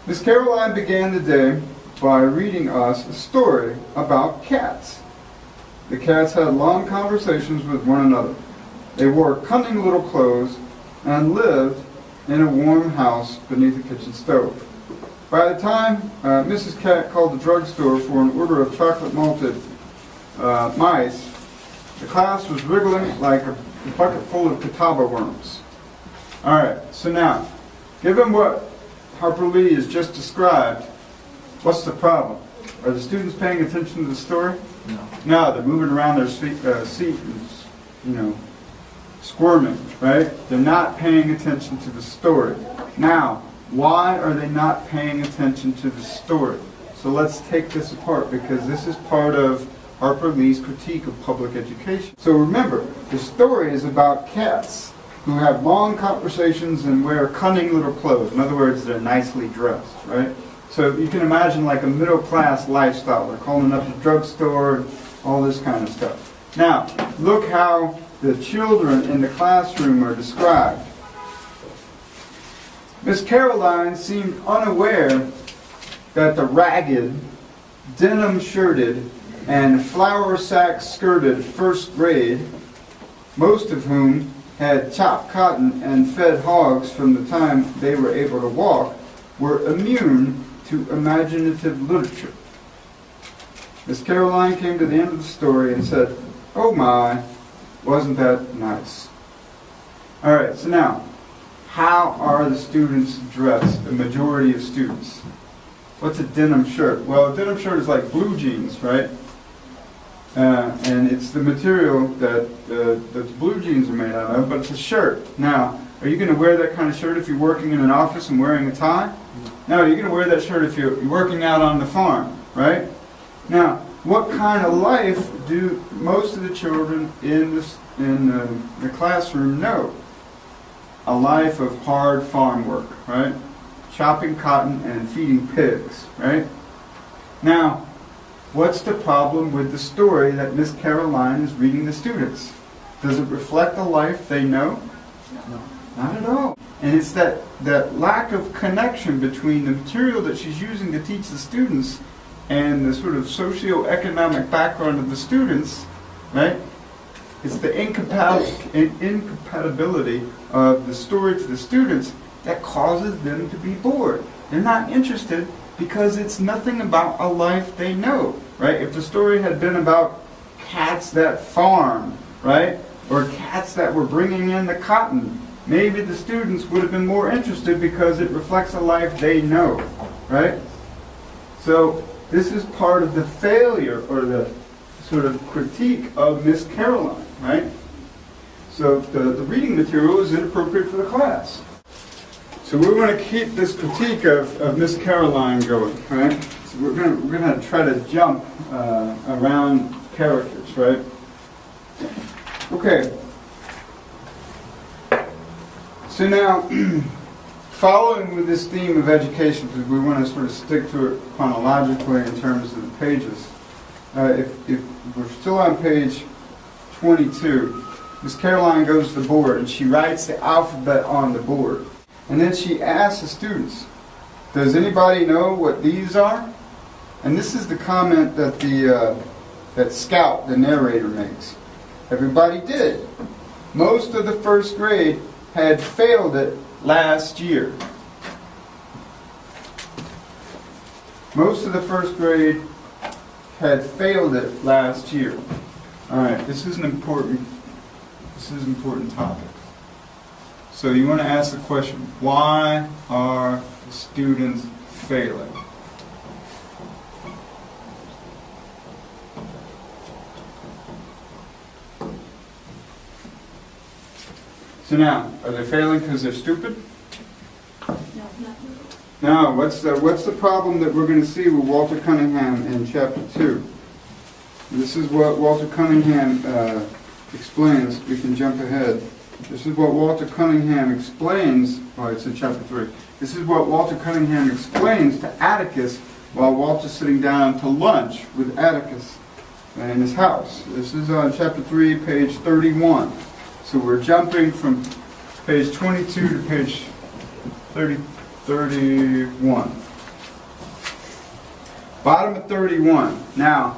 Miss Caroline began the day by reading us a story about cats. The cats had long conversations with one another. They wore cunning little clothes and lived in a warm house beneath a kitchen stove. By the time Mrs. Cat called the drugstore for an order of chocolate malted mice, the class was wriggling like a bucket full of catawba worms. All right, so now, given what Harper Lee has just described, what's the problem? Are the students paying attention to the story? No, they're moving around their seat and, squirming, right? They're not paying attention to the story. Now, why are they not paying attention to the story? So let's take this apart, because this is part of Harper Lee's critique of public education. So remember, the story is about cats who have long conversations and wear cunning little clothes. In other words, they're nicely dressed, right? So you can imagine like a middle-class lifestyle. They're calling up the drugstore and all this kind of stuff. Now, look how the children in the classroom are described. Miss Caroline seemed unaware that the ragged, denim-shirted, and flour-sack-skirted first grade, most of whom had chopped cotton and fed hogs from the time they were able to walk, were immune to imaginative literature. Miss Caroline came to the end of the story and said, "Oh my, wasn't that nice?" All right, so now, how are the students dressed, the majority of students? What's a denim shirt? Well, a denim shirt is like blue jeans, right? And it's the material that the blue jeans are made out of, but it's a shirt. Now, are you going to wear that kind of shirt if you're working in an office and wearing a tie? No, you're going to wear that shirt if you're working out on the farm, right? Now, what kind of life do most of the children in the classroom know? A life of hard farm work, right? Chopping cotton and feeding pigs, right? Now, what's the problem with the story that Miss Caroline is reading the students? Does it reflect a life they know? No. Not at all. And it's that lack of connection between the material that she's using to teach the students and the sort of socio-economic background of the students, right? It's the incompatibility of the story to the students that causes them to be bored. They're not interested because it's nothing about a life they know, right? If the story had been about cats that farm, right? Or cats that were bringing in the cotton, maybe the students would have been more interested because it reflects a life they know, right? So this is part of the failure or the sort of critique of Miss Caroline, right? So the reading material is inappropriate for the class. So we're going to keep this critique of Miss Caroline going, right? So we're going to try to jump around characters, right? Okay. So now, following with this theme of education, because we want to sort of stick to it chronologically in terms of the pages. If we're still on page 22, Miss Caroline goes to the board and she writes the alphabet on the board. And then she asks the students, "Does anybody know what these are?" And this is the comment that that Scout, the narrator, makes. Everybody did. Most of the first grade had failed it last year. Most of the first grade had failed it last year. All right, this is an important topic. So you want to ask the question, why are the students failing? So now, are they failing because they're stupid? No, what's the problem that we're going to see with Walter Cunningham in chapter 2? This is what Walter Cunningham explains. We can jump ahead. This is what Walter Cunningham explains. Oh, it's in chapter 3. This is what Walter Cunningham explains to Atticus while Walter's sitting down to lunch with Atticus in his house. This is on chapter 3, page 31. So we're jumping from page 22 to page 31. Bottom of 31. Now,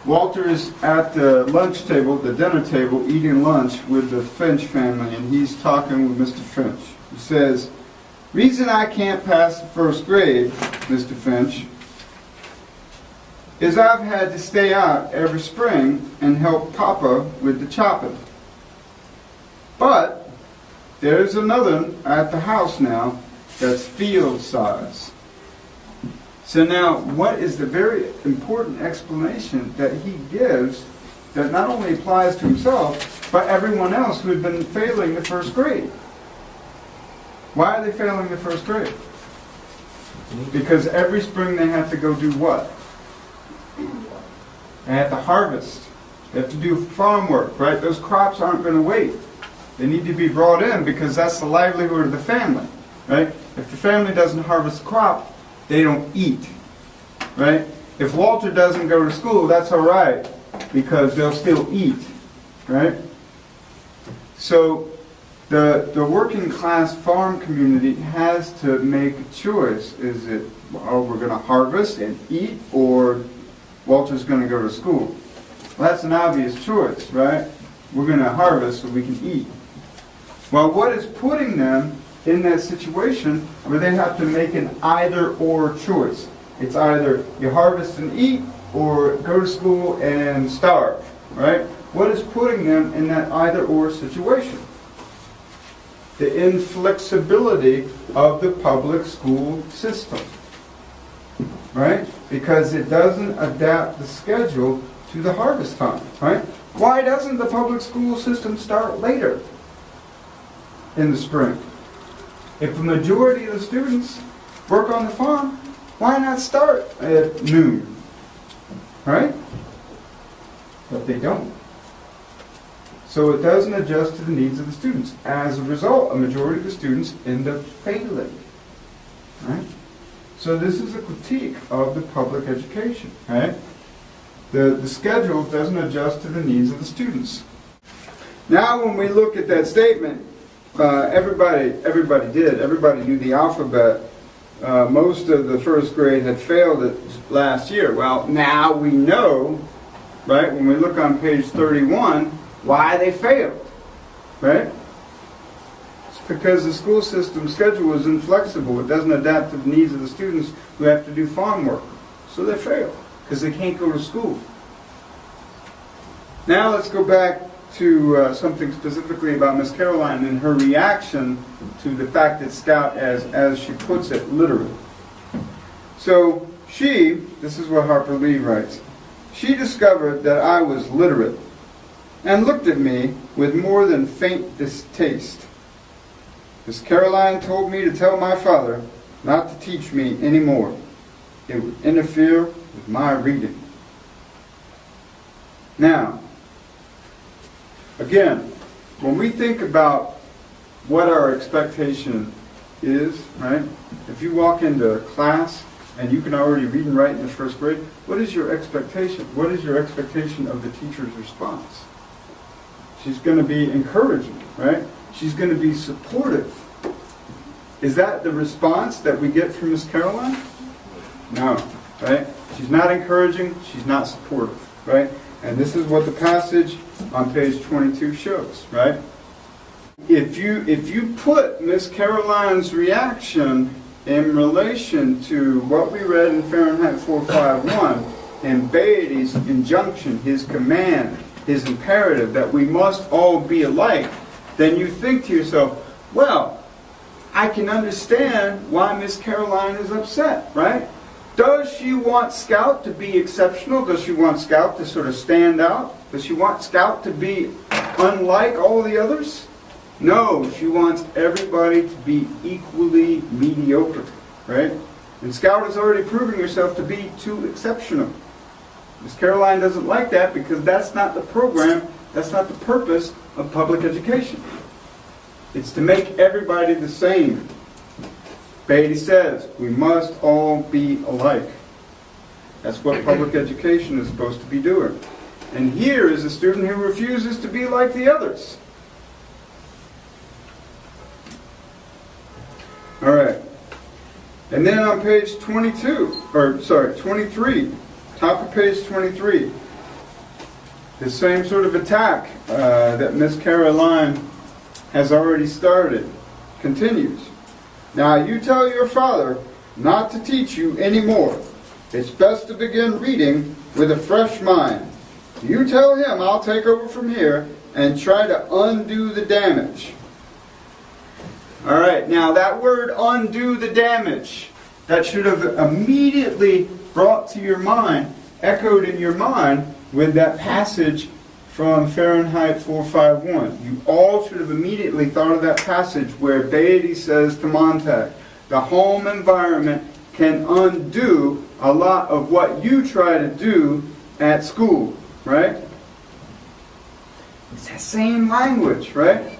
Walter is at the lunch table, the dinner table, eating lunch with the Finch family, and he's talking with Mr. Finch. He says, "Reason I can't pass the first grade, Mr. Finch, is I've had to stay out every spring and help Papa with the chopping. But there's another at the house now that's field size." So now, what is the very important explanation that he gives that not only applies to himself, but everyone else who had been failing the first grade? Why are they failing the first grade? Because every spring they have to go do what? They have to harvest. They have to do farm work, right? Those crops aren't going to wait. They need to be brought in because that's the livelihood of the family, right? If the family doesn't harvest the crop, they don't eat, right? If Walter doesn't go to school, that's all right because they'll still eat, right? So the working class farm community has to make a choice. Is it, well, we're going to harvest and eat, or Walter's going to go to school? Well, that's an obvious choice, right? We're going to harvest so we can eat. Well, what is putting them in that situation where they have to make an either-or choice? It's either you harvest and eat or go to school and starve, right? What is putting them in that either-or situation? The inflexibility of the public school system, right? Because it doesn't adapt the schedule to the harvest time, right? Why doesn't the public school system start later in the spring? If the majority of the students work on the farm, why not start at noon, right? But they don't. So it doesn't adjust to the needs of the students. As a result, a majority of the students end up failing, right? So this is a critique of the public education, right? The schedule doesn't adjust to the needs of the students. Now when we look at that statement, everybody did. Everybody knew the alphabet. Most of the first grade had failed it last year. Well, now we know, right, when we look on page 31, why they failed, right? It's because the school system schedule is inflexible. It doesn't adapt to the needs of the students who have to do farm work. So they fail, because they can't go to school. Now let's go back to something specifically about Miss Caroline and her reaction to the fact that Scout, as she puts it, literate. So this is what Harper Lee writes, she discovered that I was literate and looked at me with more than faint distaste. Miss Caroline told me to tell my father not to teach me anymore. It would interfere with my reading. Now, again, when we think about what our expectation is, right? If you walk into a class and you can already read and write in the first grade, what is your expectation? What is your expectation of the teacher's response? She's going to be encouraging, right? She's going to be supportive. Is that the response that we get from Miss Caroline? No, right? She's not encouraging, she's not supportive, right? And this is what the passage on page 22 shows, right? If you put Miss Caroline's reaction in relation to what we read in Fahrenheit 451 and Beatty's injunction, his command, his imperative that we must all be alike, then you think to yourself, well, I can understand why Miss Caroline is upset, right? Does she want Scout to be exceptional? Does she want Scout to sort of stand out? Does she want Scout to be unlike all the others? No, she wants everybody to be equally mediocre, right? And Scout is already proving herself to be too exceptional. Miss Caroline doesn't like that because that's not the program, that's not the purpose of public education. It's to make everybody the same. Beatty says, we must all be alike. That's what public education is supposed to be doing. And here is a student who refuses to be like the others. All right. And then on page 23, top of page 23, the same sort of attack that Miss Caroline has already started continues. Now you tell your father not to teach you anymore. It's best to begin reading with a fresh mind. You tell him I'll take over from here and try to undo the damage. All right, now that word undo the damage, that should have immediately brought to your mind, echoed in your mind with that passage from Fahrenheit 451. You all should have immediately thought of that passage where Beatty says to Montag, the home environment can undo a lot of what you try to do at school, right? It's that same language, right?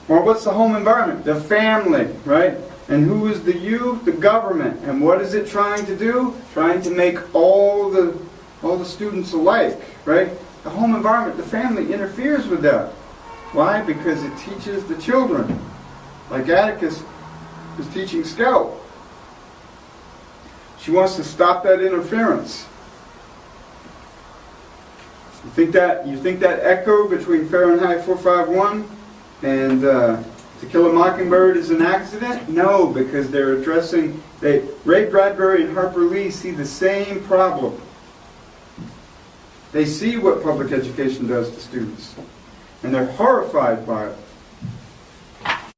Or what's the home environment? The family, right? And who is the you? The government. And what is it trying to do? Trying to make all the students alike, right? The home environment, the family interferes with that. Why? Because it teaches the children. Like Atticus is teaching Scout. She wants to stop that interference. You think that echo between Fahrenheit 451 and To Kill a Mockingbird is an accident? No, because they're addressing... Ray Bradbury and Harper Lee see the same problem. They see what public education does to students. And they're horrified by it.